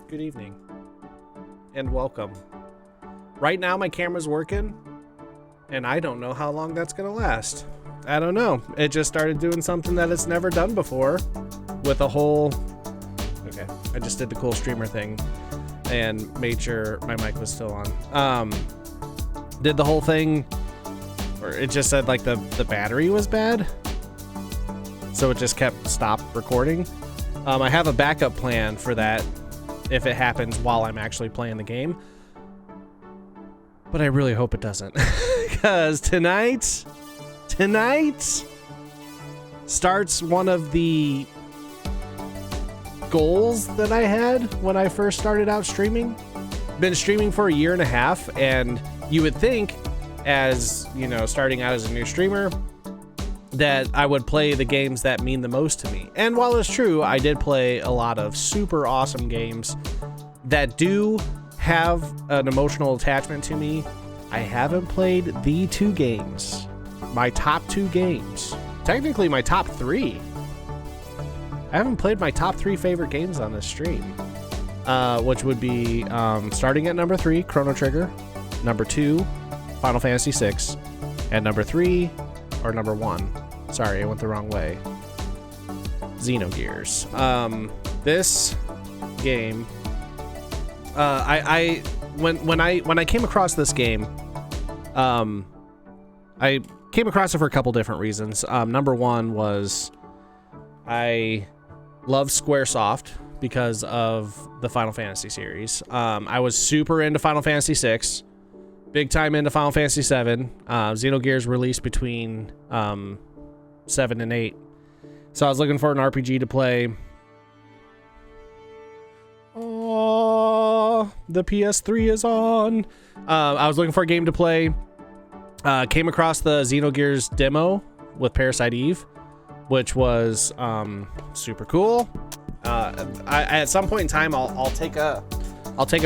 good evening, and welcome. Right now my camera's working, and I don't know how long that's gonna last. I don't know. It just started doing something that it's never done before with a whole... Okay, I just did the cool streamer thing and made sure my mic was still on. Did the whole thing where it just said like the battery was bad, so it just kept stop recording. I have a backup plan for that if it happens while I'm actually playing the game, but I really hope it doesn't, because tonight starts one of the goals that I had when I first started out streaming. Been streaming for 1.5 years, and you would think, as you know, starting out as a new streamer, that I would play the games that mean the most to me. And while it's true, I did play a lot of super awesome games that do have an emotional attachment to me. I haven't played the two games, my top 2 games, technically my top 3. I haven't played my top 3 favorite games on this stream, which would be starting at number 3, Chrono Trigger, number 2, Final Fantasy VI, and number 3, or number 1, sorry, I went the wrong way, Xenogears. This game, when I came across this game, I came across it for a couple different reasons. Number 1 was I love Squaresoft because of the Final Fantasy series. I was super into Final Fantasy VI, big time into Final Fantasy VII. Xenogears released between 7 and 8, so I was looking for an RPG to play. Oh, the PS3 is on. I was looking for a game to play. Came across the Xenogears demo with Parasite Eve, which was super cool. At some point in time, I'll take a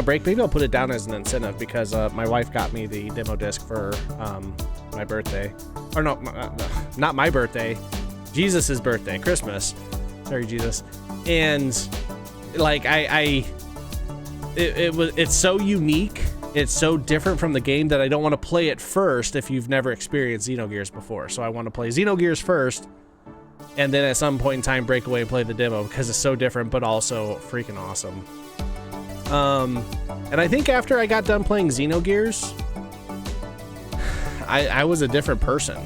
break. Maybe I'll put it down as an incentive, because my wife got me the demo disc for my birthday, or no, not my birthday, Jesus's birthday, Christmas. Sorry, Jesus. And like it's so unique. It's so different from the game that I don't want to play it first if you've never experienced Xenogears before. So I want to play Xenogears first, and then at some point in time break away and play the demo, because it's so different but also freaking awesome. And I think after I got done playing Xenogears, I was a different person.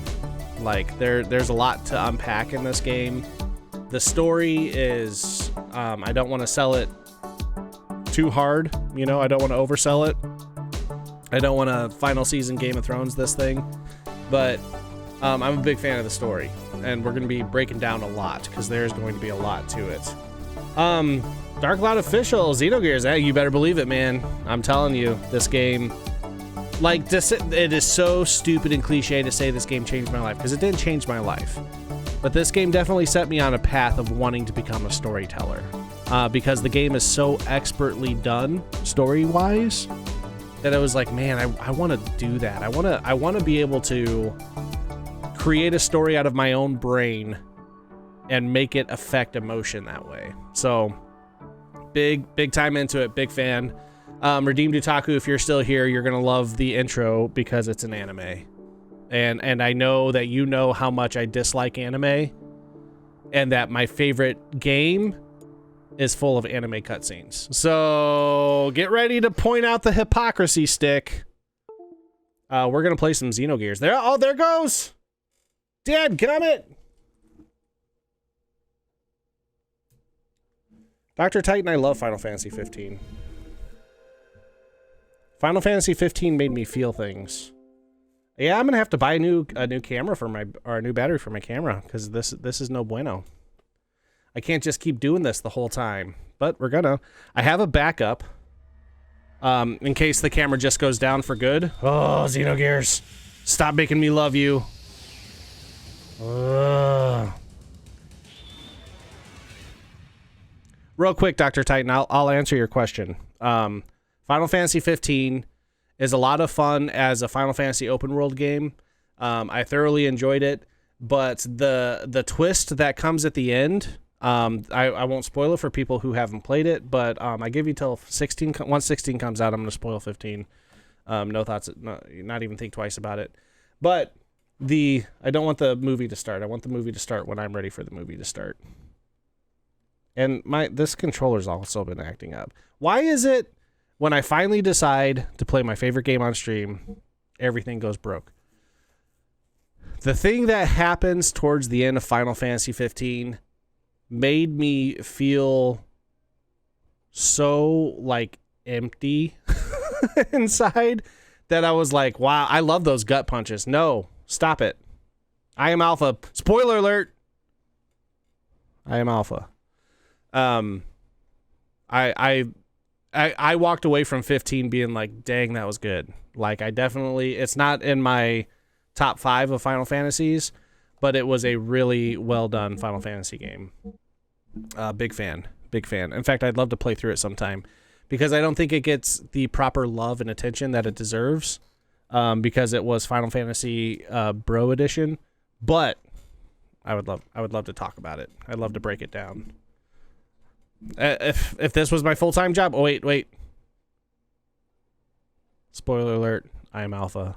Like there's a lot to unpack in this game. The story is, I don't want to sell it too hard, you know, I don't want to oversell it. I don't want to final season Game of Thrones this thing, but I'm a big fan of the story, and we're going to be breaking down a lot, because there's going to be a lot to it. Dark Cloud Official, Xenogears, hey, you better believe it, man. I'm telling you, this game, like, it is so stupid and cliche to say this game changed my life, because it didn't change my life. But this game definitely set me on a path of wanting to become a storyteller, because the game is so expertly done story-wise that I was like, man, I want to do that. I want to be able to create a story out of my own brain and make it affect emotion that way. So big time into it, big fan. Redeemed Otaku, if you're still here, you're gonna love the intro because it's an anime, and I know that you know how much I dislike anime, and that my favorite game is full of anime cutscenes. So get ready to point out the hypocrisy stick. We're gonna play some Xenogears. There goes dadgummit. Dr. Titan, I love Final Fantasy 15. Final Fantasy 15 made me feel things. Yeah, I'm gonna have to buy a new camera for a new battery for my camera, because this is no bueno. I can't just keep doing this the whole time, but we're gonna. I have a backup, in case the camera just goes down for good. Oh, Xenogears, stop making me love you. Real quick, Dr. Titan, I'll answer your question. Final Fantasy 15 is a lot of fun as a Final Fantasy open world game. I thoroughly enjoyed it, but the twist that comes at the end I won't spoil it for people who haven't played it, but I give you till 16. Once 16 comes out, I'm going to spoil 15. No thoughts, not even think twice about it. But I don't want the movie to start. I want the movie to start when I'm ready for the movie to start. And this controller's also been acting up. Why is it when I finally decide to play my favorite game on stream, everything goes broke? The thing that happens towards the end of Final Fantasy 15 made me feel so like empty inside that I was like, wow, I love those gut punches. No, stop it. I am alpha. Spoiler alert. I am alpha. I walked away from 15 being like, dang, that was good. Like, it's not in my top 5 of Final Fantasies, but it was a really well done Final Fantasy game. Big fan. In fact, I'd love to play through it sometime because I don't think it gets the proper love and attention that it deserves, because it was Final Fantasy Bro Edition. But I would love to talk about it. I'd love to break it down. If this was my full-time job. Oh, wait. Spoiler alert. I am alpha.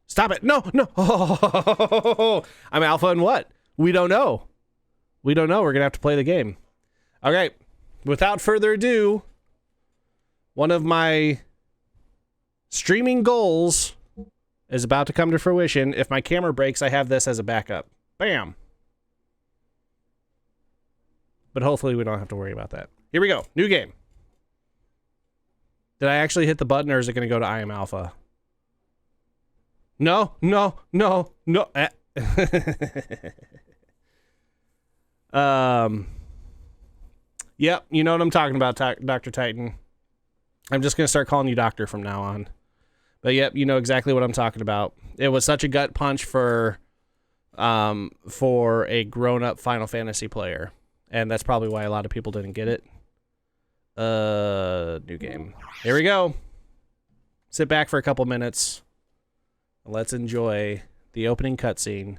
Stop it. No. Oh, I'm alpha in what? We don't know. We're going to have to play the game. Okay. Without further ado, one of my streaming goals is about to come to fruition. If my camera breaks, I have this as a backup. Bam. But hopefully we don't have to worry about that. Here we go. New game. Did I actually hit the button, or is it going to go to I am alpha? No. Yep, you know what I'm talking about, Dr. Titan. I'm just going to start calling you Doctor from now on. But yep, you know exactly what I'm talking about. It was such a gut punch for a grown-up Final Fantasy player. And that's probably why a lot of people didn't get it. New game. Here we go. Sit back for a couple minutes. Let's enjoy the opening cutscene.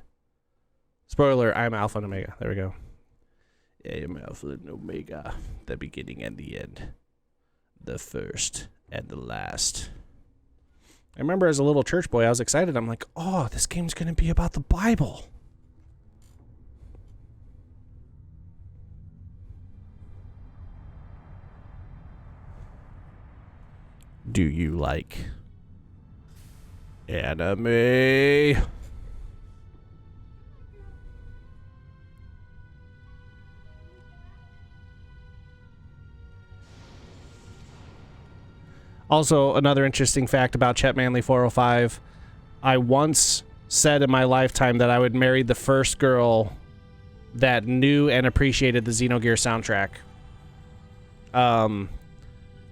Spoiler, I'm Alpha and Omega. There we go. I am Alpha and Omega. The beginning and the end. The first and the last. I remember as a little church boy, I was excited. I'm like, oh, this game's going to be about the Bible. Do you like anime? Also, another interesting fact about Chet Manley 405. I once said in my lifetime that I would marry the first girl that knew and appreciated the Xenogears soundtrack.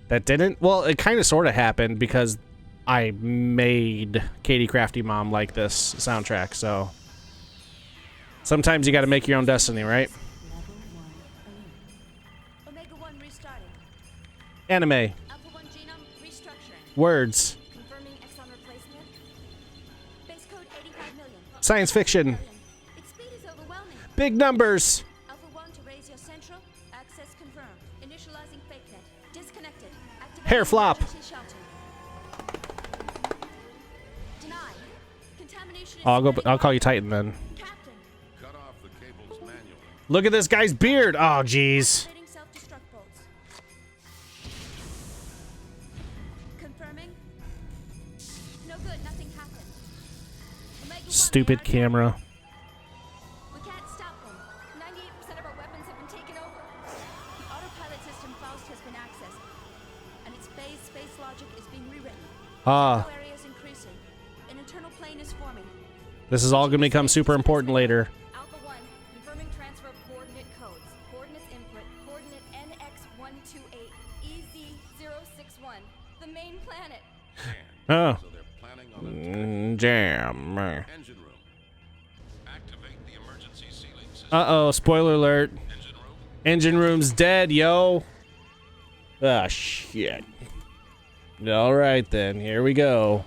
That didn't. Well, it kind of sort of happened because I made Katie Crafty Mom like this soundtrack, so sometimes you got to make your own destiny, right? Omega 1 restarting. Anime. Alpha 1 genome restructuring. Words. Confirming exon replacement. Base code 85 million. Science fiction. Its speed is overwhelming. Big numbers. Alpha 1 to raise your central. Access confirmed. Initializing fake net. Disconnected. Activating Hair flop. emergency shelter. Denied. Contamination is I'll call you Titan then. Captain. Cut off the cables manually. Look at this guy's beard. Oh, jeez. Activating self-destruct bolts. Confirming. No good. Nothing happened. Omega 1, Stupid they are camera. We can't stop them. 98% of our weapons have been taken over. The autopilot system Faust has been accessed, and its phase space logic is being rewritten. Ah, The area is increasing. An internal plane is forming. this is all going to become super important later. Alpha 1, confirming transfer of coordinate codes. Coordinates input, coordinate NX128, EZ061, the main planet. Oh. So they're planning on a Jam. engine room. Activate the emergency sealing system. Uh-oh, spoiler alert. Engine room. Engine room's dead, yo. Ah, shit. All right, then. Here we go.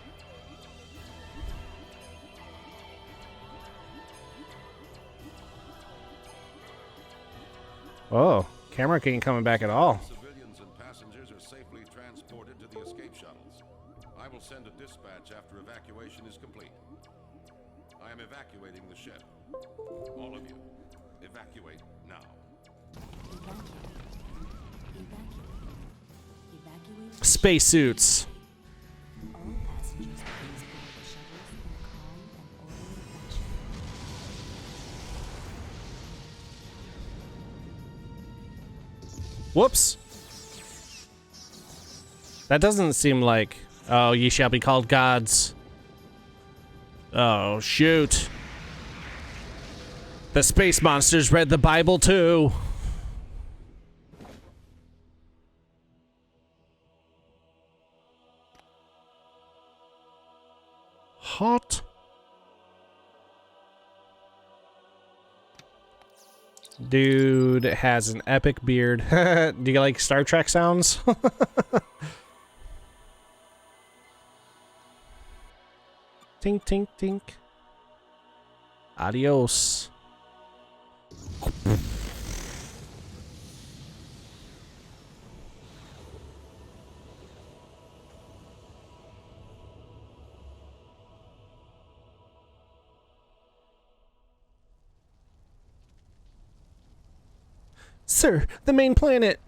Oh, camera ain't coming back at all. Civilians and passengers are safely transported to the escape shuttles. I will send a dispatch after evacuation is complete. I am evacuating the ship. All of you, evacuate now. Spacesuits. All passengers please board the shuttles in a calm and orderly fashion. Whoops. That doesn't seem like... Oh, ye shall be called gods. Oh, shoot. The space monsters read the Bible too. Hot. Dude has an epic beard. Do you like Star Trek sounds? Tink, tink, tink. Adios. Sir, the main planet.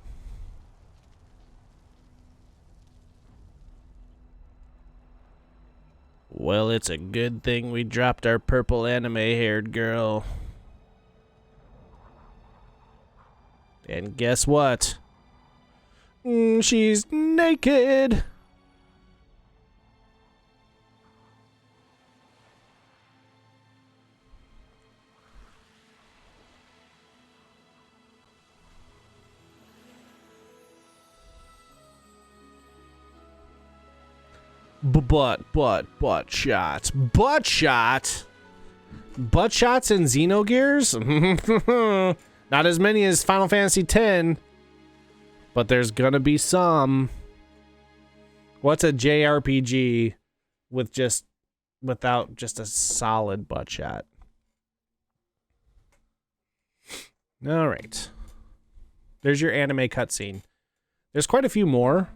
Well, it's a good thing we dropped our purple anime-haired girl. And guess what? She's naked. Butt shots. Butt shot? Butt shots in Xenogears? Not as many as Final Fantasy X, but there's gonna be some. What's a JRPG without just a solid butt shot? All right. There's your anime cutscene. There's quite a few more.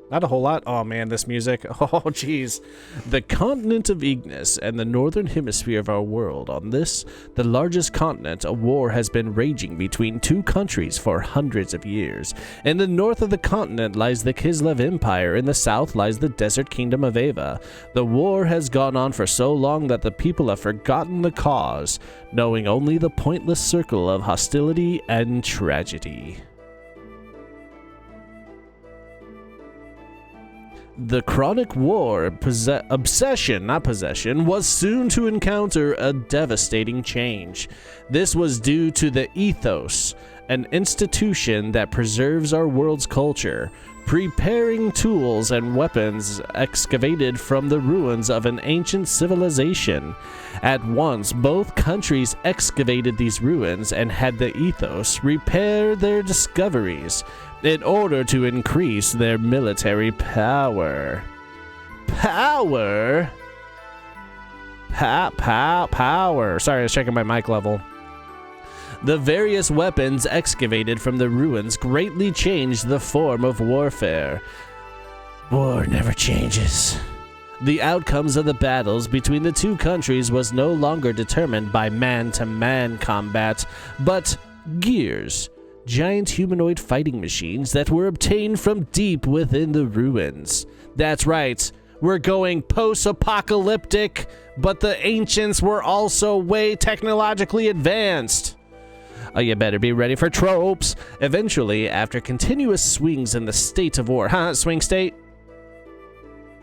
Not a whole lot. Oh man, this music. Oh jeez. The continent of Ignis and the northern hemisphere of our world. On this, the largest continent, a war has been raging between two countries for hundreds of years. In the north of the continent lies the Kislev Empire. In the south lies the desert kingdom of Ava. The war has gone on for so long that the people have forgotten the cause, knowing only the pointless circle of hostility and tragedy. The chronic war, obsession, not possession, was soon to encounter a devastating change. This was due to the ethos, an institution that preserves our world's culture, preparing tools and weapons excavated from the ruins of an ancient civilization. At once, both countries excavated these ruins and had the ethos repair their discoveries in order to increase their military power. Power? Power. Sorry, I was checking my mic level. The various weapons excavated from the ruins greatly changed the form of warfare. War never changes. The outcomes of the battles between the two countries was no longer determined by man-to-man combat, but gears. Giant humanoid fighting machines that were obtained from deep within the ruins. That's right, we're going post-apocalyptic, but the ancients were also way technologically advanced. Oh, you better be ready for tropes. Eventually, after continuous swings in the state of war, swing state?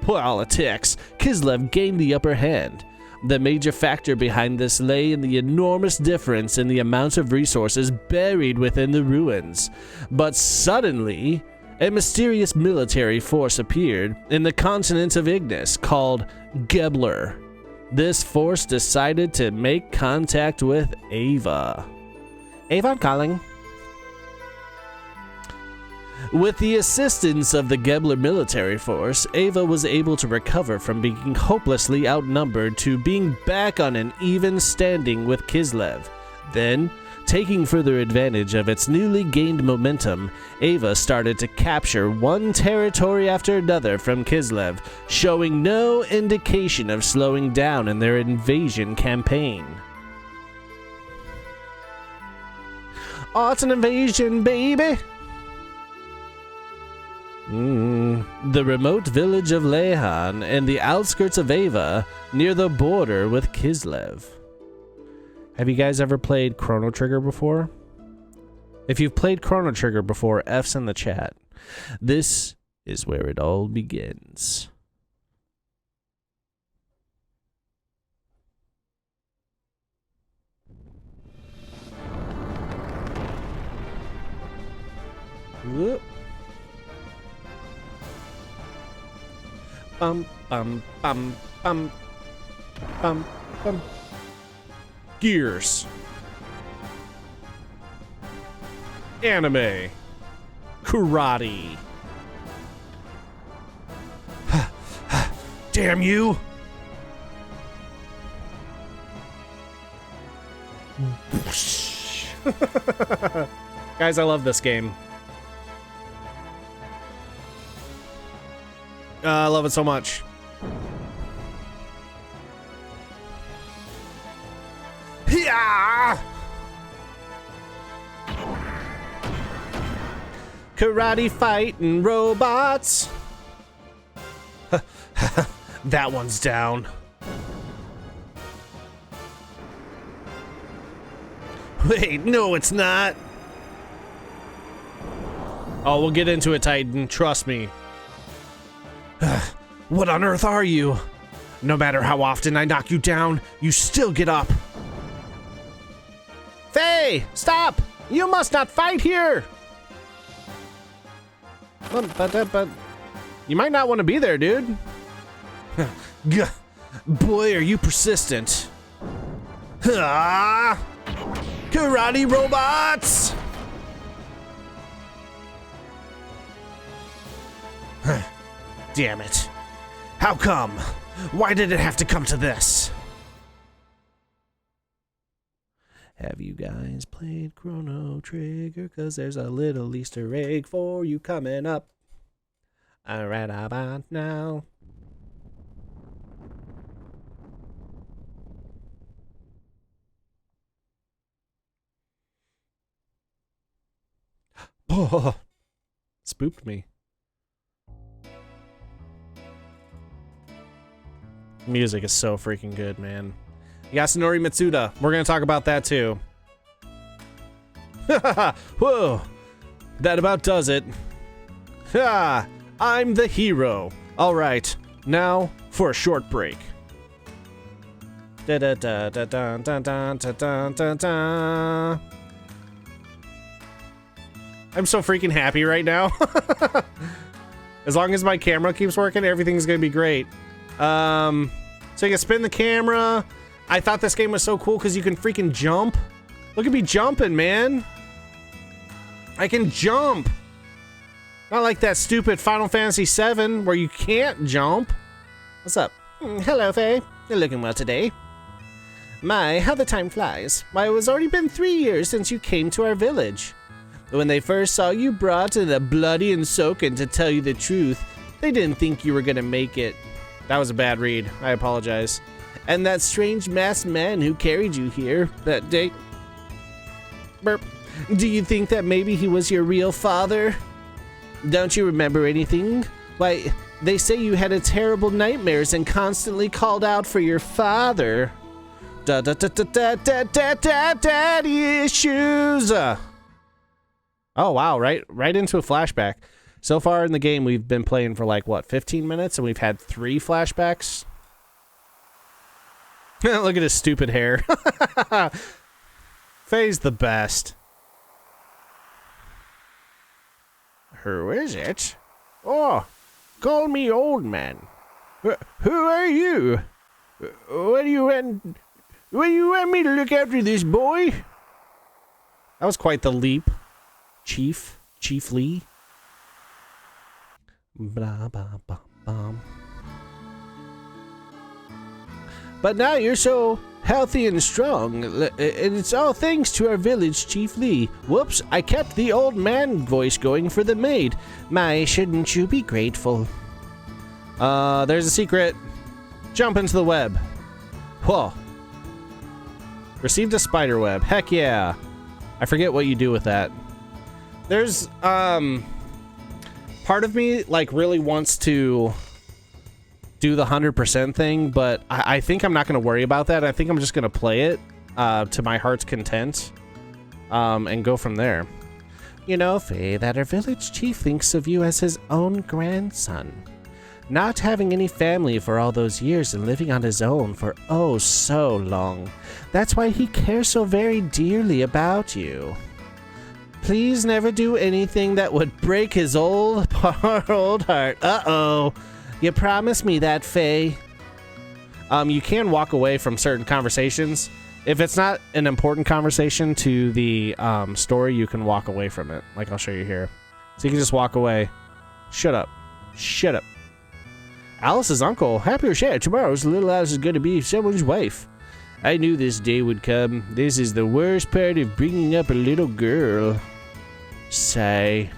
Politics, Kislev gained the upper hand. The major factor behind this lay in the enormous difference in the amount of resources buried within the ruins. But suddenly, a mysterious military force appeared in the continent of Ignis called Gebler. This force decided to make contact with Ava. Ava, I'm calling. With the assistance of the Gebler military force, Ava was able to recover from being hopelessly outnumbered to being back on an even standing with Kislev. Then, Taking further advantage of its newly gained momentum, Ava started to capture one territory after another from Kislev, showing no indication of slowing down in their invasion campaign. Oh, it's an invasion, baby! The remote village of Lehan and the outskirts of Ava, near the border with Kislev. Have you guys ever played Chrono Trigger before? If you've played Chrono Trigger before, F's in the chat. This is where it all begins. Whoop. Bum, bum, bum, bum, bum, bum. Gears. Anime. Karate. Damn you! Guys, I love this game. I love it so much. Yeah! Karate fighting robots. That one's down. Wait, no, it's not. Oh, we'll get into it, Titan. Trust me. What on earth are you? No matter how often I knock you down, you still get up. Faye, stop! You must not fight here! But you might not want to be there, dude. Boy, are you persistent. Karate robots! Damn it. How come? Why did it have to come to this? Have you guys played Chrono Trigger? 'Cause there's a little Easter egg for you coming up. Right about now. Oh, spooked me. Music is so freaking good, man. Yasunori Mitsuda. We're going to talk about that too. Whoa. That about does it. Ha! I'm the hero. All right. Now for a short break. Da da da da da da da da da da. I'm so freaking happy right now. As long as my camera keeps working, everything's gonna be great. So you can spin the camera. I thought this game was so cool because you can freaking jump. Look at me jumping, man. I can jump. Not like that stupid Final Fantasy VII where you can't jump. What's up? Hello, Faye. You're looking well today. My, how the time flies. Why, it was already been 3 years since you came to our village. When they first saw you brought to the bloody and soaking, to tell you the truth, they didn't think you were gonna make it. That was a bad read. I apologize. And that strange masked man who carried you here that day. Burp. Do you think that maybe he was your real father? Don't you remember anything? Why, they say you had a terrible nightmares and constantly called out for your father. Daddy issues. Oh wow, right into a flashback. So far in the game, we've been playing for like, what, 15 minutes? And we've had 3 flashbacks? Look at his stupid hair. Faye's the best. Who is it? Oh, call me old man. Who are you? What do you want me to look after this boy? That was quite the leap. Chief Lee. Blah, blah, blah, blah. But now you're so healthy and strong, and it's all thanks to our village chief Lee. Whoops, I kept the old man voice going for the maid. My, shouldn't you be grateful? There's a secret. Jump into the web. Whoa. Received a spider web. Heck yeah. I forget what you do with that. There's, part of me, like, really wants to do the 100% thing, but I think I'm not going to worry about that. I think I'm just going to play it to my heart's content and go from there. You know, Faye, that our village chief thinks of you as his own grandson. Not having any family for all those years and living on his own for oh so long. That's why he cares so very dearly about you. Please never do anything that would break his old heart. Uh-oh. You promised me that, Faye. You can walk away from certain conversations. If it's not an important conversation to the story, you can walk away from it. Like I'll show you here. So you can just walk away. Shut up. Shut up. Alice's uncle. Happy or sad. Tomorrow's little Alice is going to be someone's wife. I knew this day would come. This is the worst part of bringing up a little girl. Sigh.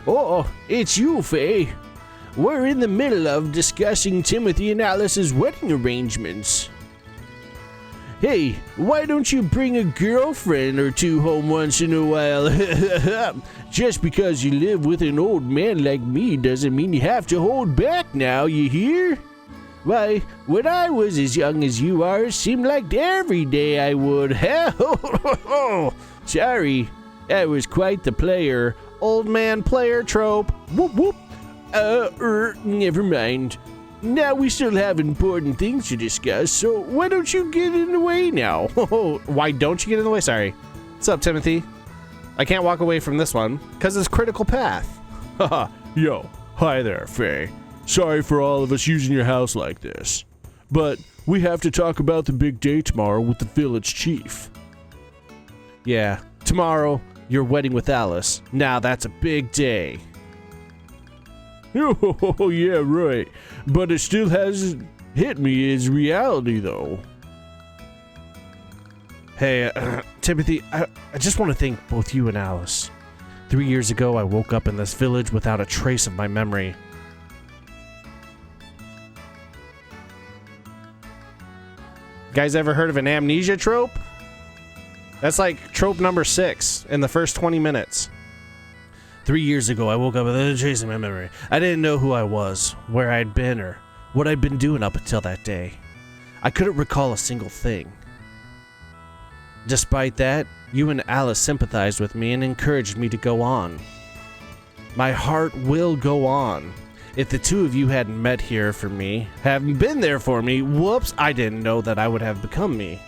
Oh, it's you, Faye. We're in the middle of discussing Timothy and Alice's wedding arrangements. Hey, why don't you bring a girlfriend or two home once in a while? Just because you live with an old man like me doesn't mean you have to hold back now, you hear? Why, when I was as young as you are, it seemed like every day I would. Sorry, I was quite the player. Old man player trope. Whoop whoop. Never mind. Now we still have important things to discuss, so why don't you get in the way now? Why don't you get in the way? Sorry. What's up, Timothy? I can't walk away from this one, because it's critical path. Haha, yo, hi there, Faye. Sorry for all of us using your house like this, but we have to talk about the big day tomorrow with the village chief. Yeah, tomorrow, your wedding with Alice. Now that's a big day. Oh, yeah, right. But it still hasn't hit me as reality, though. Hey, Timothy, I just want to thank both you and Alice. 3 years ago, I woke up in this village without a trace of my memory. Guys ever heard of an amnesia trope? That's like trope number 6 in the first 20 minutes. 3 years ago, I woke up with a trace in my memory. I didn't know who I was, where I'd been, or what I'd been doing up until that day. I couldn't recall a single thing. Despite that, you and Alice sympathized with me and encouraged me to go on. My heart will go on. If the two of you hadn't met here for me, haven't been there for me, whoops, I didn't know that I would have become me.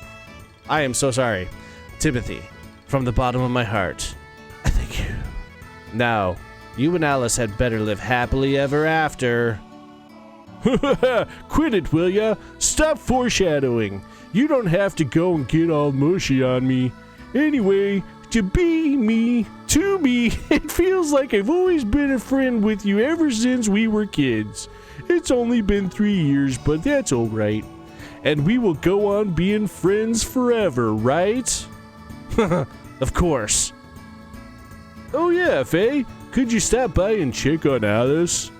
I am so sorry. Timothy, from the bottom of my heart, I thank you. Now, you and Alice had better live happily ever after. Quit it, will ya? Stop foreshadowing. You don't have to go and get all mushy on me. Anyway, to be me, to me, it feels like I've always been a friend with you ever since we were kids. It's only been 3 years, but that's alright. And we will go on being friends forever, right? Of course. Oh yeah, Faye, could you stop by and check on Alice?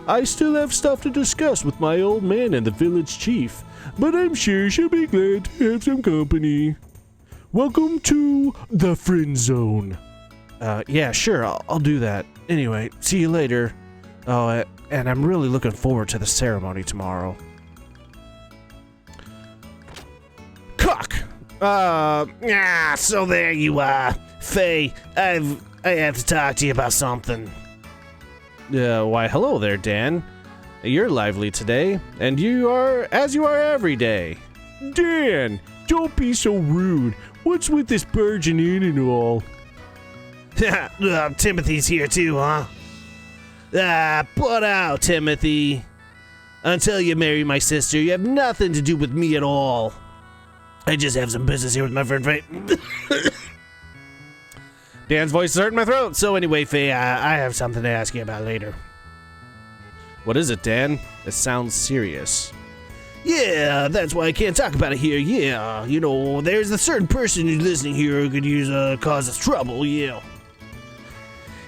I still have stuff to discuss with my old man and the village chief, but I'm sure she'll be glad to have some company. Welcome to the friend zone. Yeah, sure, I'll do that. Anyway, see you later. Oh, and I'm really looking forward to the ceremony tomorrow. Cock! So there you are. Faye, I have to talk to you about something. Why, hello there, Dan. You're lively today, and you are as you are every day. Dan, don't be so rude. What's with this barging in and all? Timothy's here too, huh? Put out, Timothy. Until you marry my sister, you have nothing to do with me at all. I just have some business here with my friend Faye. Dan's voice is hurting my throat. So anyway, Faye, I have something to ask you about later. What is it, Dan? It sounds serious. Yeah, that's why I can't talk about it here. Yeah, you know, there's a certain person who's listening here who could cause us trouble. Yeah.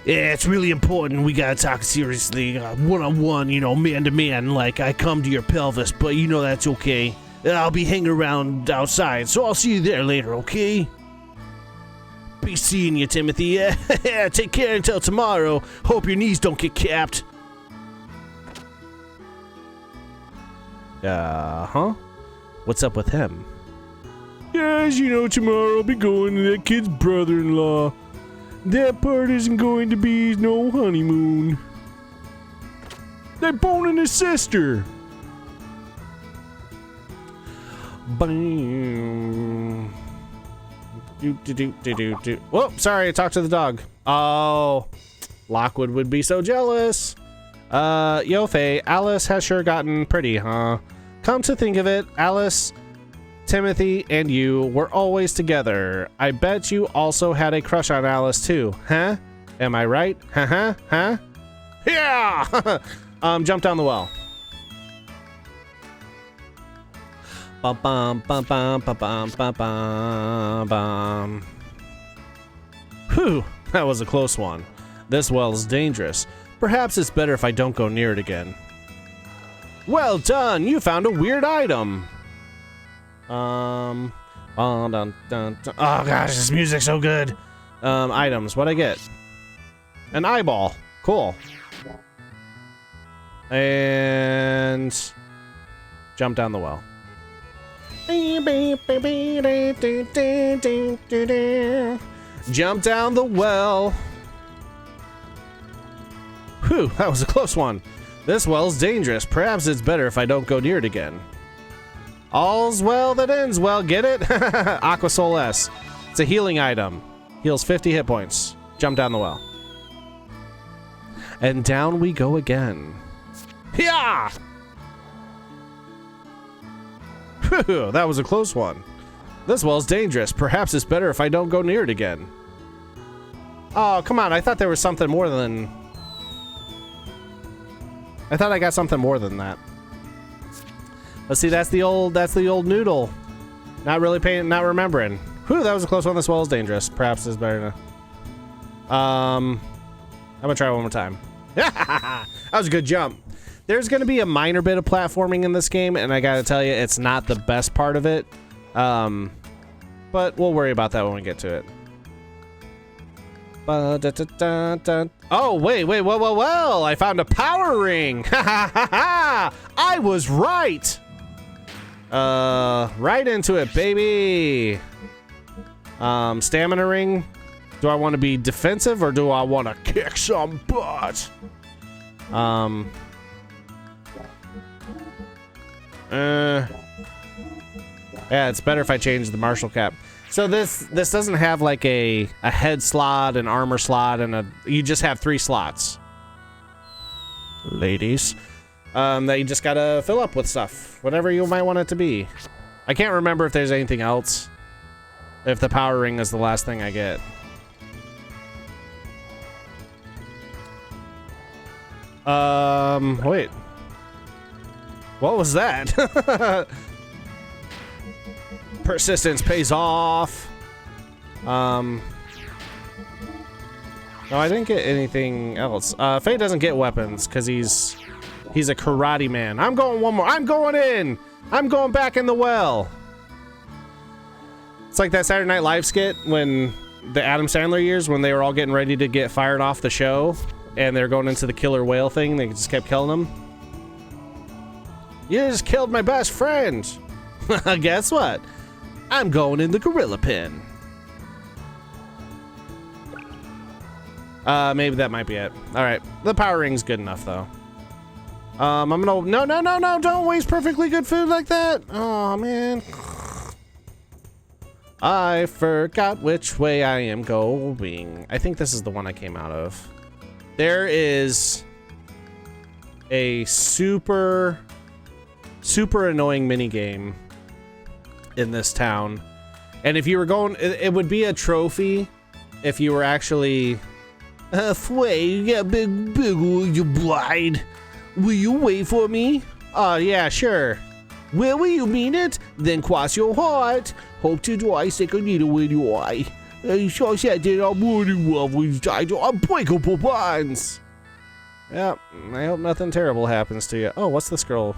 Yeah, it's really important. We gotta talk seriously, one-on-one, you know, man-to-man, like I come to your pelvis, but you know that's okay. I'll be hanging around outside, so I'll see you there later, okay? Be seeing you, Timothy. Yeah, take care until tomorrow. Hope your knees don't get capped. Huh? What's up with him? Yes, you know, tomorrow I'll be going to that kid's brother-in-law. That part isn't going to be no honeymoon. They're boning his sister. Bam. Do. Whoa, sorry, I talked to the dog. Oh, Lockwood would be so jealous. Yo, Faye, Alice has sure gotten pretty, huh? Come to think of it, Alice, Timothy, and you were always together. I bet you also had a crush on Alice too, huh? Am I right? Huh? Yeah! Jump down the well. Bum bum bum bum bum bum bum bum bum. Whew, that was a close one. This well is dangerous. Perhaps it's better if I don't go near it again. Well done! You found a weird item. Oh gosh, this music's so good. Items. What'd I get? An eyeball. Cool. And jump down the well. Jump down the well. Whew, that was a close one. This well's dangerous. Perhaps it's better if I don't go near it again. All's well that ends well, get it? Aqua Soul S. It's a healing item. Heals 50 hit points. Jump down the well. And down we go again. Yeah! Whew, that was a close one. This well's dangerous. Perhaps it's better if I don't go near it again. Oh, come on. I thought there was something more than... I thought I got something more than that. Let's see, that's the old noodle. Not really paying, not remembering. Whew, that was a close one. This well is dangerous. Perhaps it's better to... I'm gonna try one more time. That was a good jump. There's gonna be a minor bit of platforming in this game, and I gotta tell you, it's not the best part of it. But we'll worry about that when we get to it. Oh, wait, well, I found a power ring. I was right. Right into it, baby. Stamina ring. Do I want to be defensive or do I want to kick some butt? Yeah, it's better if I change the martial cap. So this doesn't have like a head slot, an armor slot, and you just have 3 slots. Ladies. That you just gotta fill up with stuff. Whatever you might want it to be. I can't remember if there's anything else. If the power ring is the last thing I get. Wait. What was that? Persistence pays off. No, I didn't get anything else. Faye doesn't get weapons because he's a karate man. I'm going one more. I'm going in. I'm going back in the well. It's like that Saturday Night Live skit when the Adam Sandler years when they were all getting ready to get fired off the show and they're going into the killer whale thing. They just kept killing them. You just killed my best friend. Guess what? I'm going in the gorilla pen. Maybe that might be it. All right, the power ring's good enough though. I'm gonna no, don't waste perfectly good food like that. Oh man, I forgot which way I am going. I think this is the one I came out of. There is a super annoying mini game in this town, and if you were going, it would be a trophy if you were actually Sway, you got big you blind. Will you wait for me? Oh yeah, sure. Really, you mean it? Then cross your heart. Hope to do I stick a needle in your eye. So said that I'm running love with unbreakable bonds. Yep, I hope nothing terrible happens to you. Oh, what's this girl?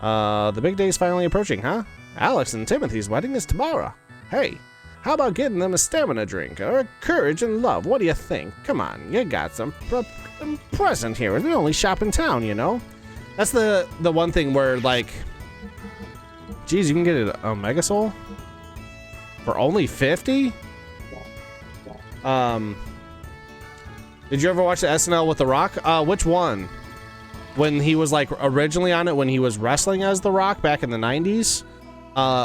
The big day's finally approaching, huh? Alex and Timothy's wedding is tomorrow. Hey, how about getting them a stamina drink or courage and love? What do you think? Come on, you got some present here. They're the only shop in town, you know? That's the one thing where, like, geez, you can get an Omega Soul for only 50? Did you ever watch the SNL with The Rock? Which one? When he was, like, originally on it, when he was wrestling as The Rock back in the 90s?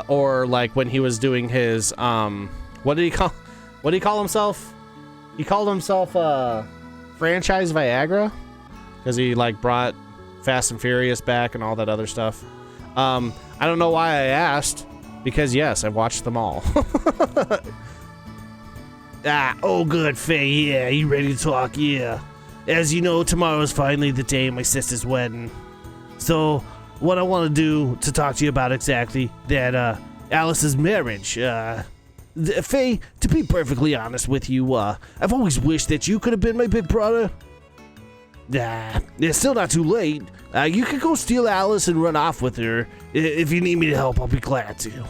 Or, like, when he was doing his, what did he call himself? He called himself, Franchise Viagra? Because he, like, brought Fast and Furious back and all that other stuff. I don't know why I asked, because, yes, I've watched them all. Oh, good, Faye. Yeah, you ready to talk? Yeah. As you know, tomorrow's finally the day of my sister's wedding. So, what I want to do to talk to you about exactly that, Alice's marriage. Faye, to be perfectly honest with you, I've always wished that you could have been my big brother. It's still not too late. You could go steal Alice and run off with her. If you need me to help, I'll be glad to.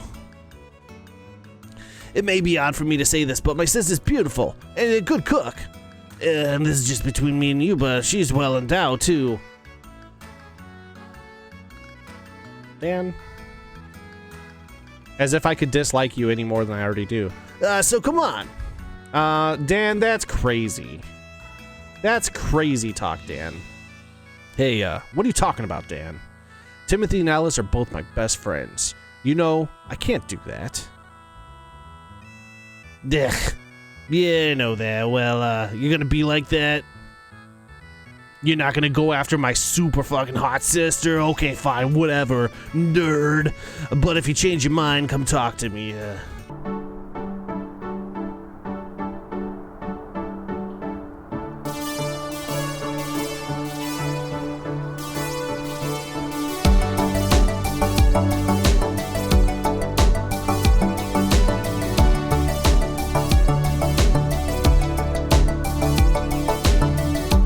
It may be odd for me to say this, but my sister's beautiful and a good cook. And this is just between me and you, but she's well endowed, too. Dan? As if I could dislike you any more than I already do. So come on. Dan, that's crazy. That's crazy talk, Dan. Hey, what are you talking about, Dan? Timothy and Alice are both my best friends. You know, I can't do that. Ugh. Yeah, I know that. Well, you're gonna be like that? You're not gonna go after my super fucking hot sister? Okay, fine, whatever, nerd. But if you change your mind, come talk to me.